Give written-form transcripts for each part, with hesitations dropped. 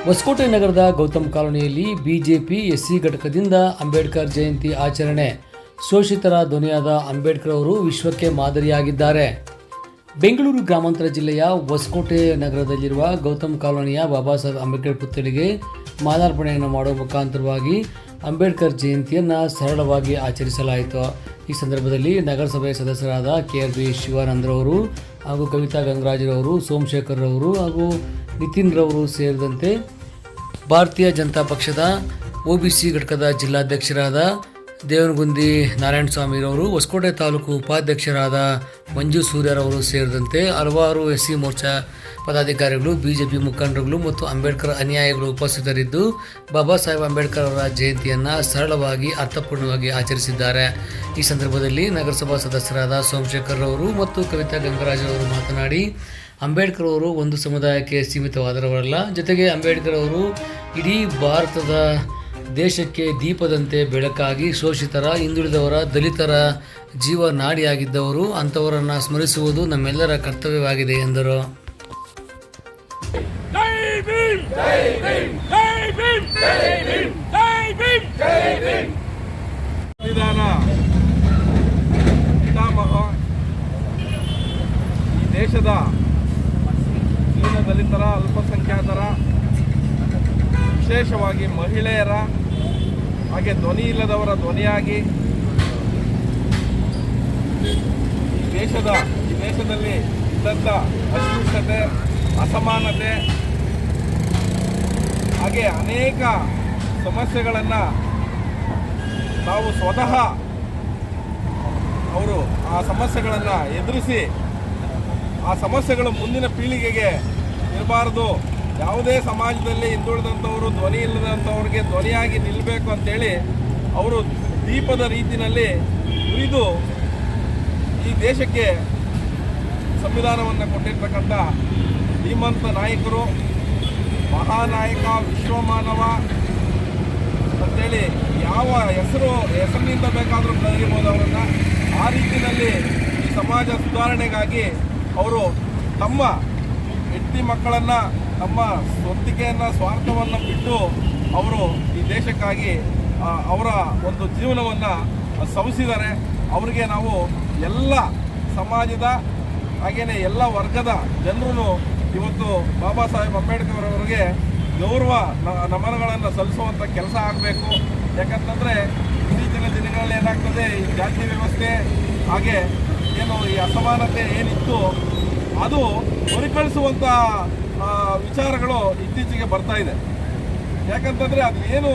ಹೊಸಕೋಟೆ ನಗರದ ಗೌತಮ್ ಕಾಲೋನಿಯಲ್ಲಿ BJP SC ಘಟಕದಿಂದ ಅಂಬೇಡ್ಕರ್ ಜಯಂತಿ ಆಚರಣೆ. ಶೋಷಿತರ ಧ್ವನಿಯಾದ ಅಂಬೇಡ್ಕರ್ ಅವರು ವಿಶ್ವಕ್ಕೆ ಮಾದರಿಯಾಗಿದ್ದಾರೆ. ಬೆಂಗಳೂರು ಗ್ರಾಮಾಂತರ ಜಿಲ್ಲೆಯ ಹೊಸಕೋಟೆ ನಗರದಲ್ಲಿರುವ ಗೌತಮ್ ಕಾಲೋನಿಯ ಬಾಬಾ ಸಾಹೇಬ್ ಅಂಬೇಡ್ಕರ್ ಪುತ್ಥಳಿಗೆ ಮಾಲಾರ್ಪಣೆಯನ್ನು ಮಾಡುವ ಮುಖಾಂತರವಾಗಿ ಅಂಬೇಡ್ಕರ್ ಜಯಂತಿಯನ್ನು ಸರಳವಾಗಿ ಆಚರಿಸಲಾಯಿತು. ಈ ಸಂದರ್ಭದಲ್ಲಿ ನಗರಸಭೆ ಸದಸ್ಯರಾದ KRB ಶಿವಾನಂದರವರು ಹಾಗೂ ಕವಿತಾ ಗಂಗರಾಜರವರು, ಸೋಮಶೇಖರ್ ರವರು ಹಾಗೂ ನಿತಿನ್ ರವರು ಸೇರಿದಂತೆ ಭಾರತೀಯ ಜನತಾ ಪಕ್ಷದ OBC ಘಟಕದ ಜಿಲ್ಲಾಧ್ಯಕ್ಷರಾದ ದೇವನಗುಂದಿ ನಾರಾಯಣ ಸ್ವಾಮಿರವರು, ಹೊಸಕೋಟೆ ತಾಲೂಕು ಉಪಾಧ್ಯಕ್ಷರಾದ ಮಂಜು ಸೂರ್ಯರವರು ಸೇರಿದಂತೆ ಹಲವಾರು SC ಮೋರ್ಚಾ ಪದಾಧಿಕಾರಿಗಳು, ಬಿಜೆಪಿ ಮುಖಂಡರುಗಳು ಮತ್ತು ಅಂಬೇಡ್ಕರ್ ಅನುಯಾಯಿಗಳು ಉಪಸ್ಥಿತರಿದ್ದು ಬಾಬಾ ಸಾಹೇಬ್ ಅಂಬೇಡ್ಕರ್ ಅವರ ಜಯಂತಿಯನ್ನು ಸರಳವಾಗಿ ಅರ್ಥಪೂರ್ಣವಾಗಿ ಆಚರಿಸಿದ್ದಾರೆ. ಈ ಸಂದರ್ಭದಲ್ಲಿ ನಗರಸಭಾ ಸದಸ್ಯರಾದ ಸೋಮಶೇಖರ್ ರವರು ಮತ್ತು ಕವಿತಾ ಗಂಗರಾಜರವರು ಮಾತನಾಡಿ, ಅಂಬೇಡ್ಕರ್ ಅವರು ಒಂದು ಸಮುದಾಯಕ್ಕೆ ಸೀಮಿತವಾದವರಲ್ಲ, ಜೊತೆಗೆ ಅಂಬೇಡ್ಕರ್ ಅವರು ಇಡೀ ಭಾರತದ ದೇಶಕ್ಕೆ ದೀಪದಂತೆ ಬೆಳಕಾಗಿ ಶೋಷಿತರ, ಹಿಂದುಳಿದವರ, ದಲಿತರ ಜೀವನಾಡಿಯಾಗಿದ್ದವರು. ಅಂಥವರನ್ನು ಸ್ಮರಿಸುವುದು ನಮ್ಮೆಲ್ಲರ ಕರ್ತವ್ಯವಾಗಿದೆ ಎಂದರು. ಸಂವಿಧಾನ ಪಿತಾಮಹ ಈ ದೇಶದ ದೀನ ದಲಿತರ, ಅಲ್ಪಸಂಖ್ಯಾತರ, ವಿಶೇಷವಾಗಿ ಮಹಿಳೆಯರ, ಹಾಗೆ ಧ್ವನಿ ಇಲ್ಲದವರ ಧ್ವನಿಯಾಗಿ ಈ ದೇಶದಲ್ಲಿ ಇದ್ದಂಥ ಅಸ್ಪೃಶ್ಯತೆ, ಅಸಮಾನತೆ ಹಾಗೆ ಅನೇಕ ಸಮಸ್ಯೆಗಳನ್ನು ನಾವು ಸ್ವತಃ ಅವರು ಆ ಸಮಸ್ಯೆಗಳನ್ನು ಎದುರಿಸಿ ಆ ಸಮಸ್ಯೆಗಳು ಮುಂದಿನ ಪೀಳಿಗೆಗೆ ಇರಬಾರ್ದು, ಯಾವುದೇ ಸಮಾಜದಲ್ಲಿ ಹಿಂದುಳಿದಂಥವರು, ಧ್ವನಿ ಇಲ್ಲದಂಥವ್ರಿಗೆ ಧ್ವನಿಯಾಗಿ ನಿಲ್ಲಬೇಕು ಅಂತೇಳಿ ಅವರು ದೀಪದ ರೀತಿಯಲ್ಲಿ ಉರಿದು ಈ ದೇಶಕ್ಕೆ ಸಂವಿಧಾನವನ್ನು ಕೊಟ್ಟಿರ್ತಕ್ಕಂಥ ಧೀಮಂತ ನಾಯಕರು, ಮಹಾನಾಯಕ, ವಿಶ್ವಮಾನವ ಅಂತೇಳಿ ಯಾವ ಹೆಸರಿನಿಂದ ಬೇಕಾದರೂ ಕರೆಯಬಹುದು ಅವರನ್ನು. ಆ ರೀತಿಯಲ್ಲಿ ಈ ಸಮಾಜ ಸುಧಾರಣೆಗಾಗಿ ಅವರು ತಮ್ಮ ಹೆಂಡತಿ ಮಕ್ಕಳನ್ನು, ತಮ್ಮ ಸ್ವಂತಿಕೆಯನ್ನು, ಸ್ವಾರ್ಥವನ್ನು ಬಿಟ್ಟು ಅವರು ಈ ದೇಶಕ್ಕಾಗಿ ಅವರ ಒಂದು ಜೀವನವನ್ನು ಸವಿಸಿದ್ದಾರೆ. ಅವರಿಗೆ ನಾವು ಎಲ್ಲ ಸಮಾಜದ ಹಾಗೆಯೇ ಎಲ್ಲ ವರ್ಗದ ಜನರು ಇವತ್ತು ಬಾಬಾ ಸಾಹೇಬ್ ಅಂಬೇಡ್ಕರ್ ಅವರಿಗೆ ಗೌರವ ನಮನಗಳನ್ನು ಸಲ್ಲಿಸುವಂಥ ಕೆಲಸ ಆಗಬೇಕು. ಯಾಕಂತಂದರೆ ಇತ್ತೀಚಿನ ದಿನಗಳಲ್ಲಿ ಏನಾಗ್ತದೆ, ಈ ಜಾತಿ ವ್ಯವಸ್ಥೆ ಹಾಗೆ ಏನು ಈ ಅಸಮಾನತೆ ಏನಿತ್ತು ಅದು ಮರುಕಳಿಸುವಂಥ ವಿಚಾರಗಳು ಇತ್ತೀಚೆಗೆ ಬರ್ತಾ ಇದೆ. ಯಾಕಂತಂದರೆ ಅದು ಏನು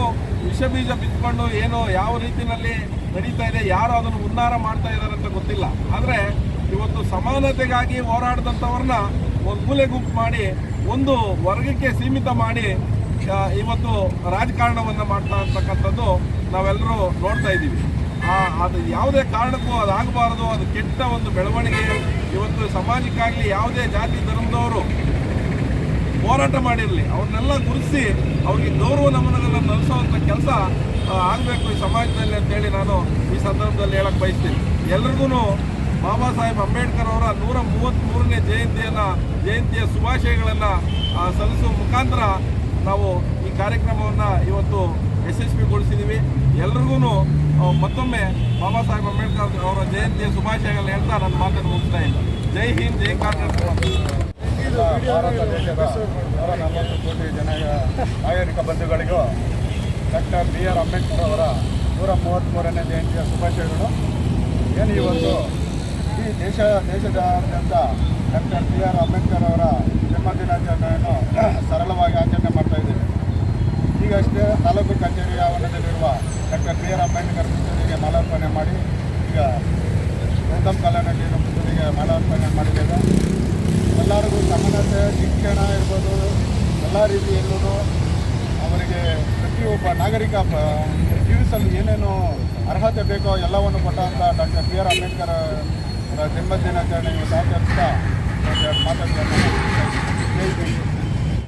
ವಿಷ ಬೀಜ ಬಿತ್ಕೊಂಡು ಏನು ಯಾವ ರೀತಿಯಲ್ಲಿ ನಡೀತಾ ಇದೆ, ಯಾರು ಅದನ್ನು ಉನ್ನಾರ ಮಾಡ್ತಾ ಇದ್ದಾರೆ ಅಂತ ಗೊತ್ತಿಲ್ಲ. ಆದರೆ ಇವತ್ತು ಸಮಾನತೆಗಾಗಿ ಹೋರಾಡಿದಂಥವ್ರನ್ನ ಒಂದು ಮೂಲೆ ಗುಂಪು ಮಾಡಿ ಒಂದು ವರ್ಗಕ್ಕೆ ಸೀಮಿತ ಮಾಡಿ ಇವತ್ತು ರಾಜಕಾರಣವನ್ನು ಮಾಡ್ತಾ ಇರ್ತಕ್ಕಂಥದ್ದು ನಾವೆಲ್ಲರೂ ನೋಡ್ತಾ ಇದ್ದೀವಿ. ಅದು ಯಾವುದೇ ಕಾರಣಕ್ಕೂ ಅದಾಗಬಾರ್ದು. ಅದು ಕೆಟ್ಟ ಒಂದು ಬೆಳವಣಿಗೆ. ಇವತ್ತು ಸಮಾಜಕ್ಕಾಗಲಿ ಯಾವುದೇ ಜಾತಿ ಧರ್ಮದವರು ಹೋರಾಟ ಮಾಡಿರಲಿ, ಅವ್ರನ್ನೆಲ್ಲ ಗುರುತಿಸಿ ಅವ್ರಿಗೆ ಗೌರವ ನಮನಗಳನ್ನು ನಡೆಸುವಂಥ ಕೆಲಸ ಆಗಬೇಕು ಈ ಸಮಾಜದಲ್ಲಿ ಅಂತೇಳಿ ನಾನು ಈ ಸಂದರ್ಭದಲ್ಲಿ ಹೇಳಕ್ಕೆ ಬಯಸ್ತೀನಿ. ಎಲ್ರಿಗೂ ಬಾಬಾ ಸಾಹೇಬ್ ಅಂಬೇಡ್ಕರ್ ಅವರ 133ನೇ ಜಯಂತಿಯ ಶುಭಾಶಯಗಳನ್ನು ಸಲ್ಲಿಸುವ ಮುಖಾಂತರ ನಾವು ಈ ಕಾರ್ಯಕ್ರಮವನ್ನು ಇವತ್ತು ಯಶಸ್ವಿಗೊಳಿಸಿದ್ದೀವಿ. ಎಲ್ರಿಗೂ ಮತ್ತೊಮ್ಮೆ ಬಾಬಾ ಸಾಹೇಬ್ ಅಂಬೇಡ್ಕರ್ ಅವರ ಜಯಂತಿಯ ಶುಭಾಶಯಗಳನ್ನು ಹೇಳ್ತಾ ನನ್ನ ಮಾತನ್ನು ಮುಗಿಸ್ತಾ ಇಲ್ಲ. ಜೈ ಹಿಂದ್, ಜೈ ಕಾಂಗ್ರೆಸ್. ಭಾರತ ದೇಶದ 140 ಕೋಟಿ ಜನ ನಾಗರಿಕ ಬಂಧುಗಳಿಗೂ ಡಾಕ್ಟರ್ BR ಅಂಬೇಡ್ಕರ್ ಅವರ 133ನೇ ಜಯಂತಿಯ ಶುಭಾಶಯಗಳು. ಏನು ಇವತ್ತು ಈ ದೇಶದಾದ್ಯಂತ ಡಾಕ್ಟರ್ BR ಅಂಬೇಡ್ಕರ್ ಅವರ ಜನ್ಮದಿನಾಚರಣೆಯನ್ನು ಸರಳವಾಗಿ ಆಚರಣೆ ಮಾಡ್ತಾಯಿದ್ದೀವಿ. ಈಗಷ್ಟೇ ತಾಲೂಕು ಕಚೇರಿ ಆವರಣದಲ್ಲಿರುವ ಡಾಕ್ಟರ್ BR ಅಂಬೇಡ್ಕರ್ ಪುತ್ಥಳಿಗೆ ಮಾಲಾರ್ಪಣೆ ಮಾಡಿ ಈಗ ಗೌತಮ್ ಕಾಲೋನಿಯಲ್ಲಿರೋ ಪುತ್ಥಳಿಗೆ ಮಾಲಾರ್ಪಣೆ ಮಾಡಿದ್ದೇವೆ. ಎಲ್ಲರಿಗೂ ಸಮಾನತೆ, ಶಿಕ್ಷಣ ಇರ್ಬೋದು, ಎಲ್ಲ ರೀತಿಯಲ್ಲೂ ಅವರಿಗೆ ಪ್ರತಿಯೊಬ್ಬ ನಾಗರಿಕ ಜೀವಿಸಲು ಏನೇನು ಅರ್ಹತೆ ಬೇಕೋ ಎಲ್ಲವನ್ನು ಕೊಟ್ಟಂಥ ಡಾಕ್ಟರ್ BR ಅಂಬೇಡ್ಕರ್ ಅವರ ಜನ್ಮದಿನಾಚರಣೆಯನ್ನು ಆಚರಿಸ್ತಾ ಮಾತಾಡ್ತಾರೆ.